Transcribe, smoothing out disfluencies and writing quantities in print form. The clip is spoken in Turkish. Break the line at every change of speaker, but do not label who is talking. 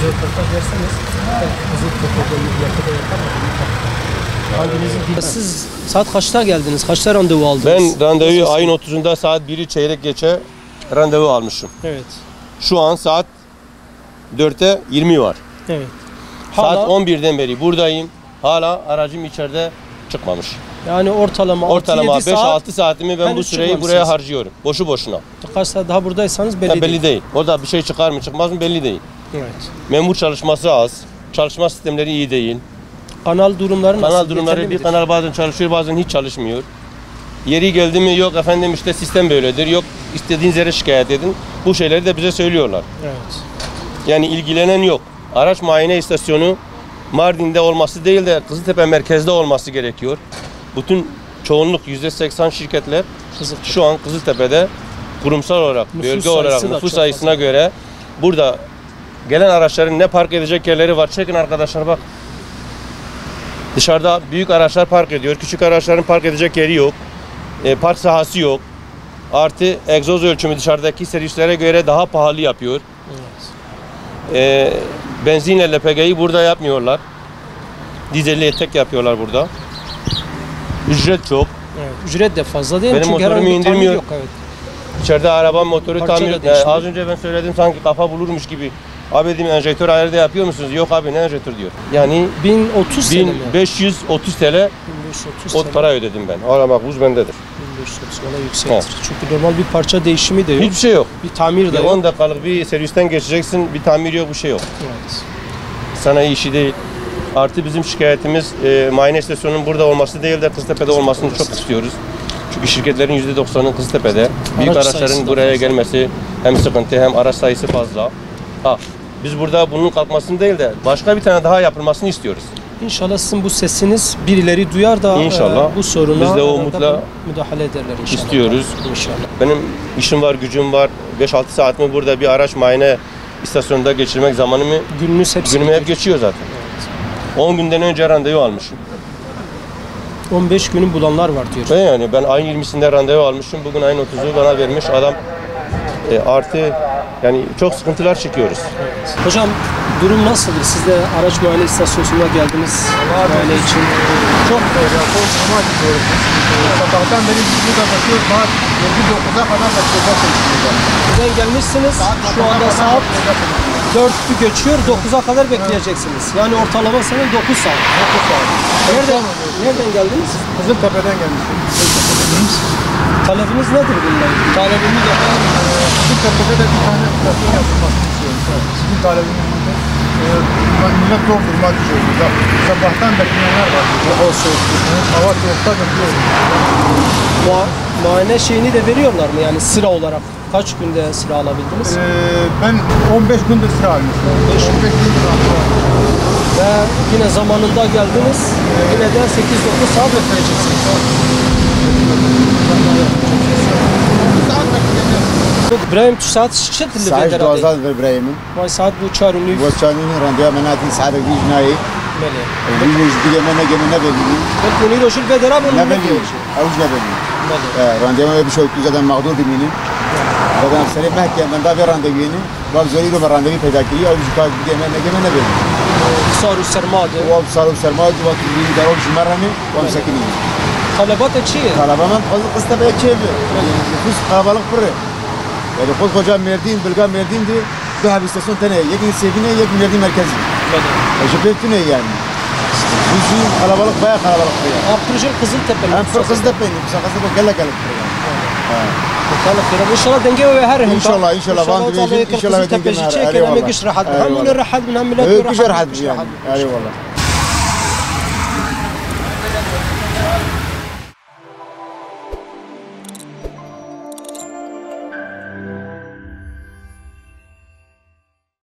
röportaj verseniz Kızıltepe'de yakada yapar mı? Hanginizin? Siz saat kaçta geldiniz? Kaçta randevu aldınız?
Ben randevuyu ayın 30'unda saat 1'i çeyrek geçe randevu almışım.
Evet.
Şu an saat 4'e 20 var.
Evet.
Saat 11'den beri buradayım. Hala aracım içeride çıkmamış.
Yani ortalama
5-6 saatimi ben bu süreyi buraya harcıyorum. Boşu boşuna.
Kaç saat daha buradaysanız belli
değil. Orada bir şey çıkar mı çıkmaz mı belli değil.
Evet.
Memur çalışması az. Çalışma sistemleri iyi değil.
Kanal durumları nasıl?
Kanal durumları bir kanal bazen çalışıyor bazen hiç çalışmıyor. Yeri geldi mi yok efendim işte sistem böyledir. Yok istediğiniz yere şikayet edin. Bu şeyleri de bize söylüyorlar.
Evet.
Yani ilgilenen yok. Araç muayene istasyonu Mardin'de olması değil de Kızıltepe merkezde olması gerekiyor. Bütün çoğunluk %80 şirketler şu an Kızıltepe'de kurumsal olarak, bölge olarak nüfus sayısına göre burada gelen araçların ne park edecek yerleri var. Çekin arkadaşlar bak. Dışarıda büyük araçlar park ediyor. Küçük araçların park edecek yeri yok. Park sahası yok. Artı egzoz ölçümü dışarıdaki servislere göre daha pahalı yapıyor. Evet. Benzinle LPG'yi burada yapmıyorlar. Dizelli tek yapıyorlar burada. Ücret çok.
Evet. Ücret de fazla değil mi?
Benim
Çünkü
motorumu indirmiyor. Yok,
evet.
İçeride araba motoru
Parça
tamir. Az önce ben söyledim sanki kafa bulurmuş gibi. Abi dedim enjektör ayarı yapıyor musunuz? Yok abi ne enjektör diyor. Yani
1030 TL mi?
1530 TL
1530
o para ödedim ben. Ara makbuz bendedir.
1530 valla yüksektir. Çünkü normal bir parça değişimi de yok.
Hiçbir şey yok.
Bir tamir de yok.
10 dakikalık bir servisten geçeceksin. Bir tamir yok, bir şey yok.
Evet.
Sanayi işi değil. Artı bizim şikayetimiz muayene istasyonunun burada olması değil de Kızıltepe'de olmasını çok istiyoruz. Çünkü şirketlerin %90'ı Kızıltepe'de. Büyük araçların buraya gelmesi hem sıkıntı hem araç sayısı fazla. Biz burada bunun kalkmasını değil de başka bir tane daha yapılmasını istiyoruz.
İnşallah sizin bu sesiniz birileri duyar da
İnşallah.
Bu soruna
biz de o umutla
müdahale ederler inşallah.
İstiyoruz.
İnşallah.
Benim işim var, gücüm var. 5-6 saatimi burada bir araç muayene istasyonunda geçirmek zamanımı günümü hep geçiyor zaten. Evet. 10 günden önce randevu almışım.
15 günün bulanlar var diyor.
Yani ben ayın 20'sinde randevu almışım. Bugün ayın 30'u bana vermiş adam. Artı yani çok sıkıntılar çekiyoruz.
Evet. Hocam durum nasıldır? Siz de araç muayene istasyonuna geldiniz. Muayene için.
Çok ama gidiyoruz. Sabahtan beri biz burada bakıyoruz. Saat 9'a kadar bakıyoruz.
Neden gelmişsiniz? Şu anda saat 4'ü geçiyor. 9'a kadar bekleyeceksiniz. Yani ortalama senin 9 saat.
9 saat.
Nereden geldiniz?
Kızıltepe'den gelmişim.
Talebiniz nedir bundan?
Talebimiz efendim Kızıltepe'de de bir tane istasyon yapılmasını istiyoruz. Sizin talebiniz nedir? Millet zor duruma düşüyor. Sabahtan bekleyenler var. Hava soğuktur. Hava soğukta bekliyoruz.
Muayene şeyini de veriyorlar mı? Yani sıra olarak kaç günde sıra alabildiniz?
Ben 15 gündür sıra almışım. 15 gündür sıra almışım.
Ve yine zamanında geldiniz. Yine de 8-9 saat bekleyeceksiniz. إبراهيم تو ساعات شت اللي
ساعات
في
دوازات إبراهيم
واي ساعات بو تشاروني
وشاني رانديا مناتي ساعات جيج ناي
ملي
ويجي جديد ما نجي من نبي
بتقولي له شو البدرة
نبي أوش نبي رانديا ما بيشوف كذا مقدور دميني بدنا سريع ما كان من دافع رانديا باب زوري له رانديا في ذاكري أو جكاز جديد ما نجي من نبي
صاروا سرمادة
وصاروا سرماد وقت اللي داروش مرني ومسكنين
طلباتك شيء
طلبة من قصة بيت شيء نفوس قابلك بره يعني خود کجا مردین بلگا مردین دی دو هاویستاسیون تنه یکی سیبینه یک مردین مرکزی. بله. جبهتونه yani. Bizim kalabalık bayağı kalabalık ya.
Aklıca Kızıltepe.
Hem Kızıltepe, mesela Kızıltepe gele gelip buraya.
İnşallah denge ve her
İnşallah Van Diyecek inşallah
Kızıltepe çeker hem güç rahat. Hem rahat hem millet rahat.
Güç rahat yani. Eyvallah.